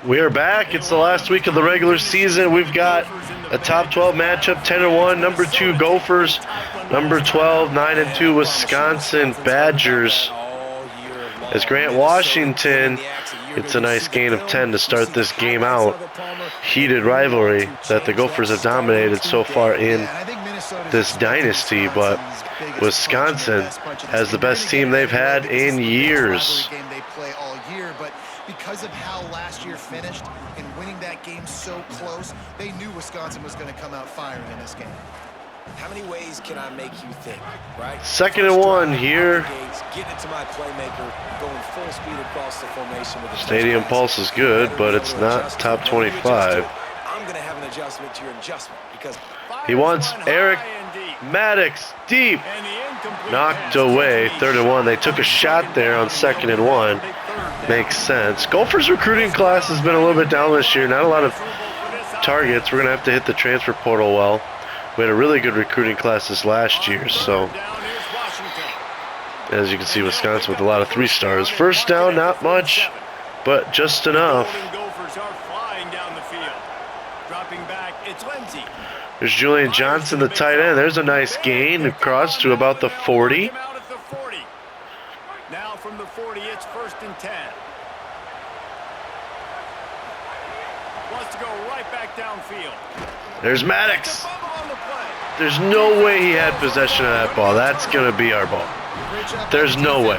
We are back. It's the last week of the regular season. We've got a top 12 matchup, 10-1, number 2 Gophers, number 12, 9-2 Wisconsin Badgers. As Grant Washington, it's a nice gain of 10 to start this game out. Heated rivalry that the Gophers have dominated so far in this dynasty, but Wisconsin has the best team they've had in years. Because of how last year finished and winning that game so close, they knew Wisconsin was going to come out firing in this game. How many ways can I make you think, right? 2nd and 1 here. Getting it to my playmaker, going full speed across the formation with the Stadium pulse is good, but it's not top 25. I'm going to have an adjustment to your adjustment because he wants Eric Maddox deep. Knocked away. 3rd and 1. They took a shot there on 2nd and 1. Makes sense. Gophers recruiting class has been a little bit down this year. Not a lot of targets. We're going to have to hit the transfer portal well. We had a really good recruiting class this last year, so as you can see, Wisconsin with a lot of 3-stars. First down, not much, but just enough. There's Julian Johnson, the tight end. There's a nice gain across to about the 40. Now from the 40, it's 1st and 10. Wants to go right back downfield. There's Maddox. There's no way he had possession of that ball. That's going to be our ball. There's no way.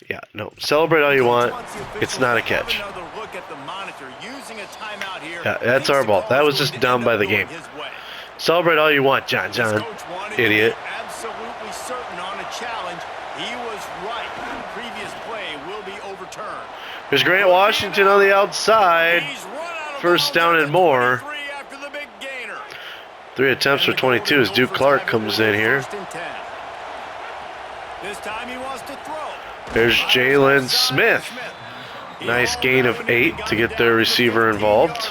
Yeah, no. Celebrate all you want. It's not a catch. Yeah, that's our ball. That was just done by the game. Celebrate all you want, John. Idiot. Absolutely certain on a challenge. He was right. The previous play will be overturned. There's Grant Washington on the outside. 1st down and more. 3 attempts for 22 as Duke Clark comes in here. There's Jalen Smith. Nice gain of 8 to get their receiver involved.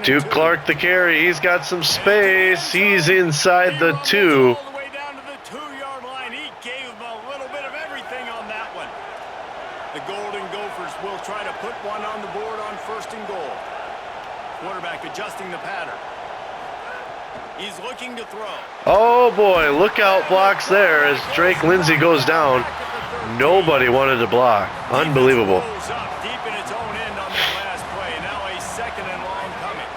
Duke Clark the carry. He's got some space. He's inside the 2. The Golden Gophers will try to put one on the board on 1st and goal. Quarterback adjusting the pattern. He's looking to throw. Oh boy, look out blocks there as Drake Lindsay goes down. Nobody wanted to block. Unbelievable. Deep in its own end on that last play. Now a 2nd and long coming.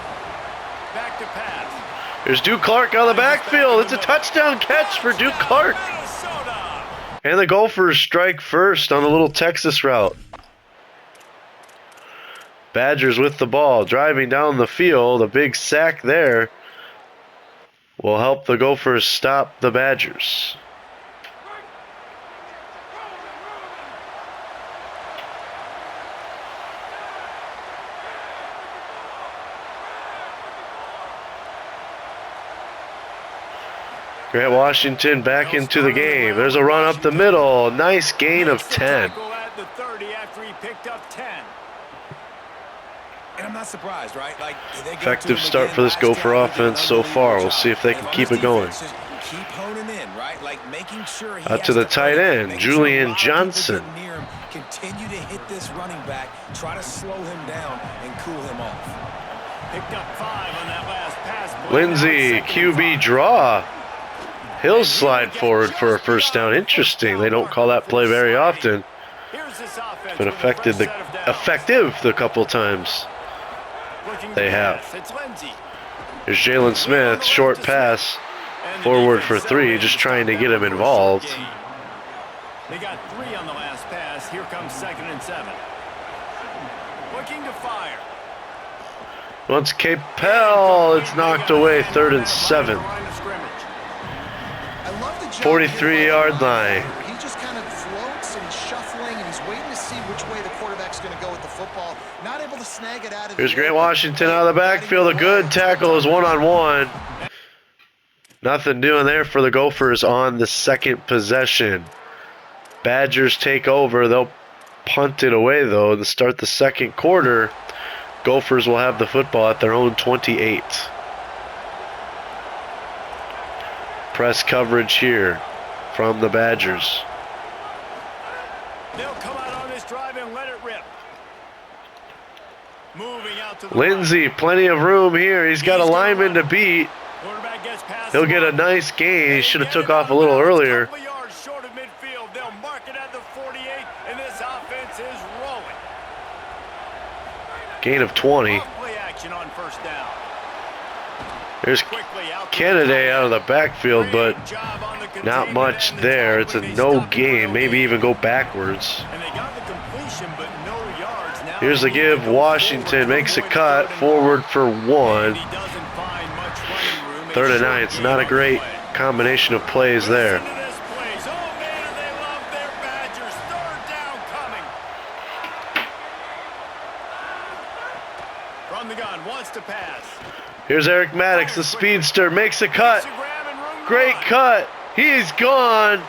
Back to pass. There's Duke Clark on the backfield. It's a touchdown catch for Duke Clark. And the Gophers strike first on the little Texas route. Badgers with the ball, driving down the field. A big sack there will help the Gophers stop the Badgers. Grant Washington back into the game. There's a run up the middle. Nice gain of 10. And I'm not surprised, right? Like, effective start for this Gopher offense so far. We'll see if they can keep it going. Keep honing in, right? Like making sure out to the tight end, Julian Johnson. Continue to hit this running back. Try to slow him down and cool him off. Picked up 5 on that last pass. Lindsay, QB draw. He'll slide forward for a 1st down. Interesting. They don't call that play very often. But effective the couple times they have. There's Jalen Smith, short pass, forward for 3, just trying to get him involved. They got 3 on the last pass. Here comes 2nd and 7. Looking to fire. Once Capel, it's knocked away, 3rd and 7. 43-yard line. He just kind of floats and he's shuffling and he's waiting to see which way the quarterback's going to go with the football. Not able to snag it out of. Here's Grant Washington out of the backfield. A good tackle is one-on-one. Nothing doing there for the Gophers on the 2nd possession. Badgers take over. They'll punt it away, though, to start the 2nd quarter. Gophers will have the football at their own 28. Press coverage here from the Badgers. They'll come out on this drive and let it rip. Moving out to the Lindsey, right. plenty of room here. He's got a lineman to beat. Quarterback gets past He'll the get a line. nice gain. He They should have get took it off out a little of bounds, earlier. couple yards short of midfield. They'll mark it at the 48, and this offense is rolling. Gain of 20. Off play action on first down. There's Quickly out to the Kennedy out of the backfield, but Great job on the not containment much and the there. It's a tackling. They no stopped it for gain, no maybe gain. even go backwards. And they got the completion, but no yards. Now Here's the they need to give. go Washington forward. makes a Avoid cut, third and forward for long. one. And he doesn't find much running room. A 3rd and short 9. It's gain not a on the great play. combination of plays there. Listen to this plays. Oh, man, they love their Badgers. 3rd down coming. From the gun, wants to pass. Here's Eric Maddox, the speedster, makes a cut. Makes a grab and room to Great run. cut. He's gone.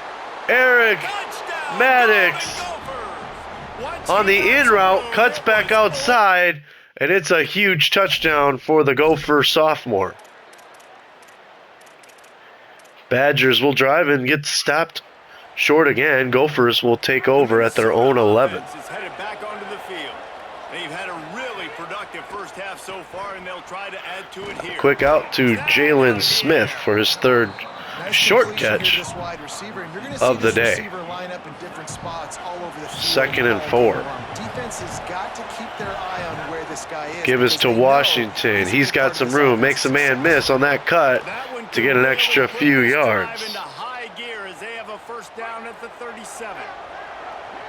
Eric Touchdown, Maddox Golden Gophers. Once on the he in gets route, through, cuts it back was outside, and it's a huge touchdown for the Gopher sophomore. Badgers will drive and get stopped short again. Gophers will take over at their own 11. Offense is headed back onto the field. They've had a really productive first half so far, and they'll try to add to it here. Quick out to Jalen Smith for his 3rd Nice short completion catch here, this wide receiver, and you're gonna see of the this day. receiver line up in different spots all over the field 2nd and all 4. day long. Defense has got to keep their eye on where this guy is. Give us because to they know Washington. a He's big got part of some this room. offense. Makes a man miss on that cut That one to get an really extra put few this drive yards. into high gear as they have a first down at the 37.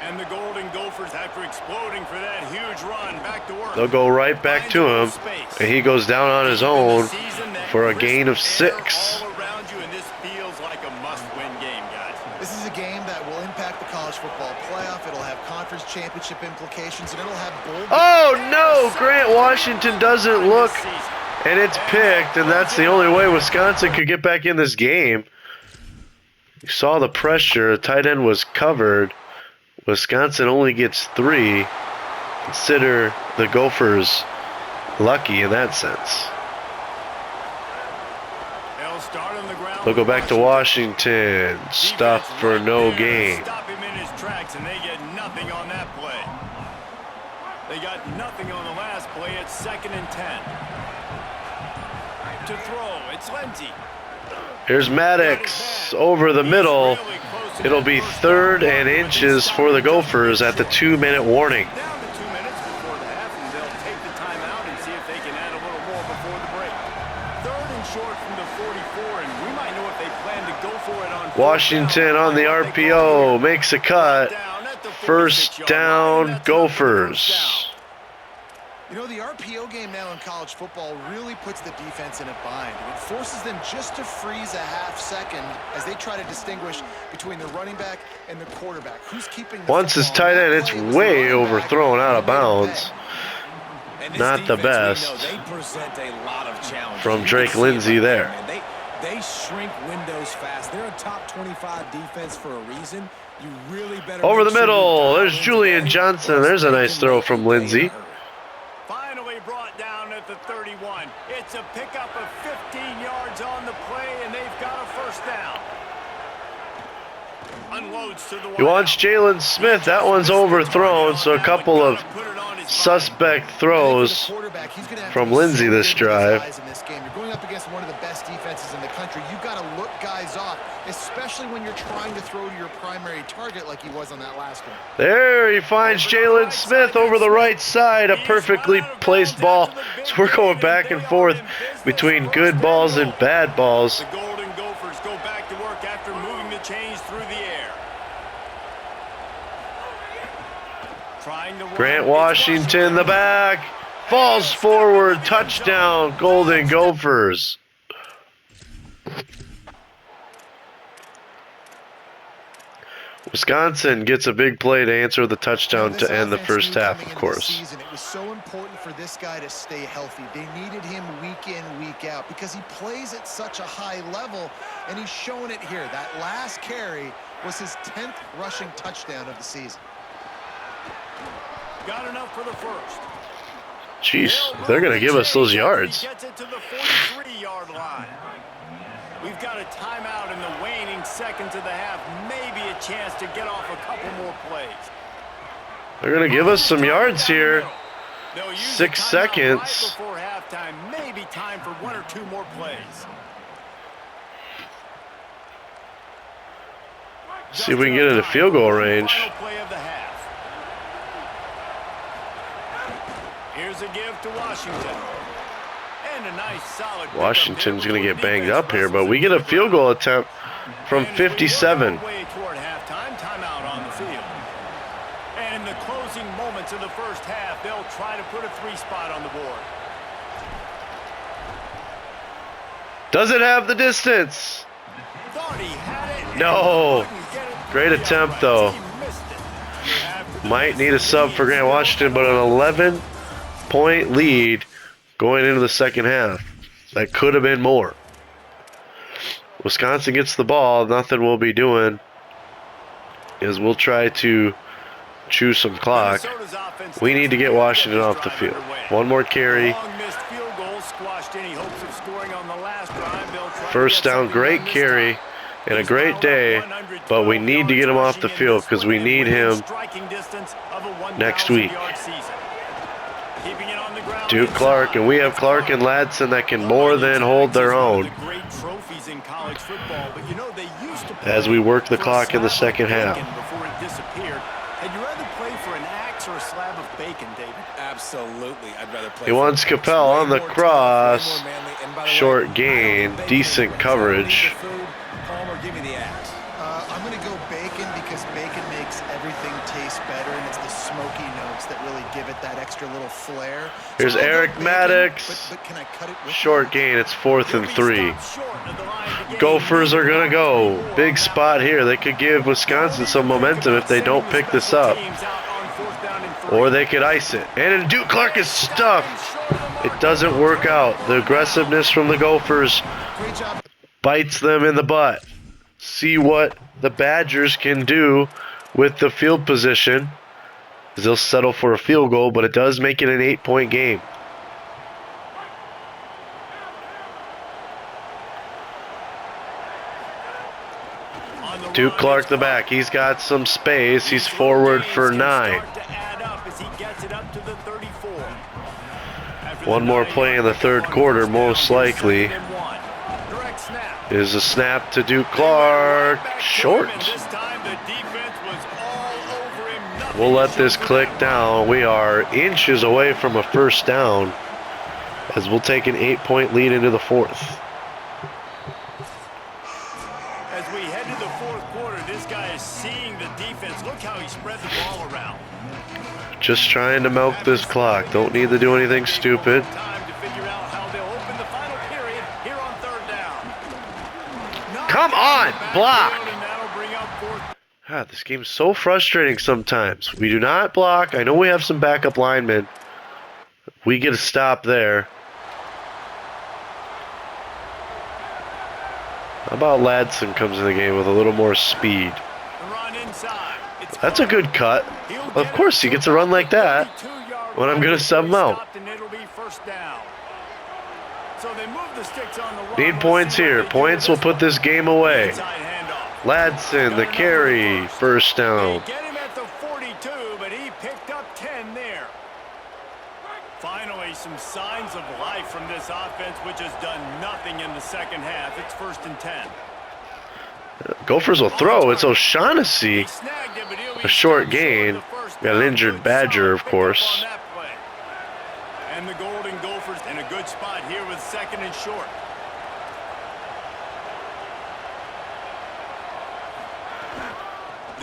And the Golden Gophers, after exploding for that huge run, back to work. They'll go right back to him, and he goes down on his own for a gain of 6. All around you, and this feels like a must-win game, guys. This is a game that will impact the college football playoff. It'll have conference championship implications, and it'll have bowl. Oh no! Grant Washington doesn't look, and it's picked, and that's the only way Wisconsin could get back in this game. You saw the pressure. The tight end was covered. Wisconsin only gets 3. Consider the Gophers lucky in that sense. They'll start on the ground. They'll go back to Washington. Stuff for no gain. Stop him in his tracks, and they get nothing on that play. They got nothing on the last play. It's 2nd and 10. To throw, it's Lindsey. Here's Maddox over the middle. It'll be 3rd and inches for the Gophers at the 2-minute warning. Down to 2 minutes before the half, and they'll take the timeout and see if they can add a little more before the break. 3rd and short from the 44, and we might know if they plan to go for it on Washington on the RPO makes a cut. First down, Gophers. You know, the RPO game now in college football really puts the defense in a bind. It forces them just to freeze a half second as they try to distinguish between the running back and the quarterback. Who's keeping the Once it's football? tight end, That it's play was way the running back overthrown out of who made a bounds. bet. And this Not the defense, we know, best they present a lot of challenges. from You Drake can see it Lindsey right there. man. They shrink windows fast. They're a top 25 defense for a reason. You really better Over make the sure you middle, dial there's into Julian that, Johnson. or There's a they nice can throw make from you pay in a Lindsey. hurry. Finally brought down at the 31. It's a pickup of 15 yards on the play, and they've got a first down. Unloads to the He wants Jalen Smith. That one's overthrown, so a couple of suspect throws from Lindsey this drive. In this game, you're going up against one of the best defenses in the country. You've got to look guys off, especially when you're trying to throw to your primary target like he was on that last one. There he finds Jalen Smith over the right side. A perfectly placed ball. So we're going back and forth between good balls and bad balls. The Golden Gophers go back to work after moving the chains through the air. Trying to run. Grant It's Washington, the back. Falls forward. Touchdown, Golden Gophers. Wisconsin gets a big play to answer the touchdown to end the first half, of course. It was so important for this guy to stay healthy. They needed him week in, week out because he plays at such a high level, and he's showing it here. That last carry was his 10th rushing touchdown of the season. Got enough for the first. Jeez, they're going to give us those yards. He gets it to the 43-yard line. We've got a timeout in the waning seconds of the half. Maybe a chance to get off a couple more plays. They're going to give us some yards here. They'll use 6 the timeout seconds. right before halftime. Maybe time for 1 or 2 more plays. See if we can get into field goal range. Final play of the half. Here's a give to Washington. And a nice solid pickup Washington's there going to get before banged defense up here, but wrestles we get a into the field ground. goal attempt from And as we work 57. our way toward halftime, timeout on the field. And in the closing moments of the first half, they'll try to put a 3-spot on the board. Does it have the distance? Thought he had it. No. Couldn't get it through Great the attempt, uprights. though. He missed it. After the Might need a sub for Grant Washington, but an 11-point lead going into the second half. That could have been more. Wisconsin gets the ball. Nothing we'll be doing is we'll try to chew some clock. Minnesota's offense We need to get Washington off the drive field. underway. One more carry. Long missed field goal squashed any hopes of scoring on the last drive. They'll try to First get down, something great done this carry, time. and a He's great now up day, 112 but we need to get him off the yards field rushing because in we this need within him striking distance of a next 1,000 week. yard season. Keeping it on the ground Duke inside. Clark, and we have Clark and Ladson that can more than hold their own Great trophies in college football, but you know they used to as we work the clock in the second half. before it disappeared. Had you rather play for an axe or a slab of bacon, David? Absolutely. I'd rather play. He wants for- Capel on the way more tough, cross. way more manly. And by the way, Short I don't gain, eat bacon decent anyway. coverage. So I'll leave the food, Palmer, give me the axe. I'm going to go bacon because bacon makes everything taste better, and it's the smoky notes that really give it that extra little flair. Here's So I'll go Eric bacon, Maddox. but can I cut it with Short my- gain, it's 4th and 3. Stopped short of the line of the game. Gophers are going to go. Big spot here. They could give Wisconsin some momentum if they don't pick this up. Or they could ice it. And Duke Clark is stuffed. It doesn't work out. The aggressiveness from the Gophers Great job. bites them in the butt. See what the Badgers can do with the field position. They'll settle for a field goal, but it does make it an 8-point game. Duke Clark the back. He's got some space. He's forward for 9. One more play in the third quarter, most likely, is a snap to Duke Clark. Short. We'll let this click down. We are inches away from a first down as we'll take an 8-point lead into the fourth. As we head to the fourth quarter, this guy is seeing the defense. Look how he spread the ball around. Just trying to milk this clock. Don't need to do anything stupid. Time to figure out how they'll open the final period here on third down. Come on, block. And that'll bring up fourth. God, this game's so frustrating sometimes. We do not block. I know we have some backup linemen. We get a stop there. How about Ladson comes in the game with a little more speed? Run inside. It's That's a good cut. Of course, he gets a run like that when I'm going to sub him out. and it'll be first down. So they move the sticks on the run. Need Let's points see what here. they do Points with will put this game away. Inside handoff. Ladson, the carry, first They down. get him at the 42, but he picked up 10 there. Finally, some signs of life from this offense, which has done nothing in the second half. It's 1st and 10. Gophers will throw. It's O'Shaughnessy. He snagged it, but he'll be A short stopped gain. of the first Got an down. injured Good Badger, of solid pickup course. on that play. And the Golden Gophers in a good spot here with 2nd and short.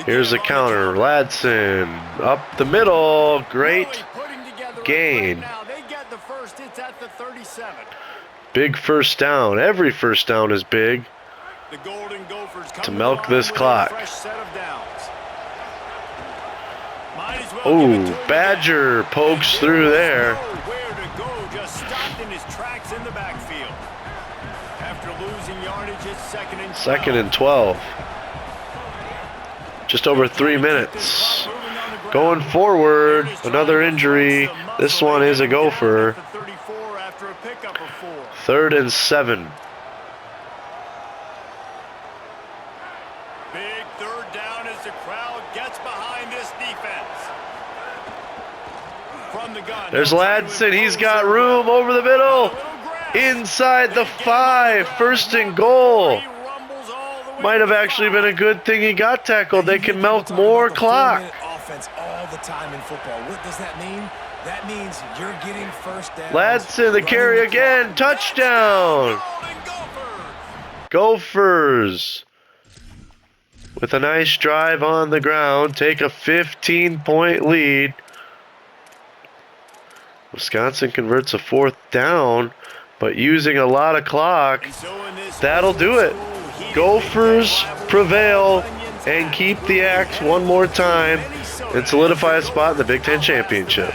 Here's the counter. Ladson up the middle. Great Really putting together a gain. play now. They get the first. It's at the 37. Big first down. Every first down is big. The Golden Gophers come To the milk line this with a clock. fresh set of downs. Might as well give it to Oh, him Badger again. pokes And through there there. was nowhere to go, just stopped in his tracks in the backfield. After losing yardage, it's 2nd and 12. 2nd and 12. Just over 3 minutes. Going forward, another injury. This one is a Gopher. 3rd and 7. the crowd gets behind this defense. From the gun. There's Ladson. He's got room over the middle. Inside the 5. First and goal. Might have actually been a good thing he got tackled. They can milk more clock. Offense all the time in football. What does that mean? That means you're getting first down. Ladson, the carry again. Touchdown. Gophers, with a nice drive on the ground, take a 15-point lead. Wisconsin converts a 4th down, but using a lot of clock, that'll do it. Gophers prevail and keep the axe one more time and solidify a spot in the Big Ten Championship.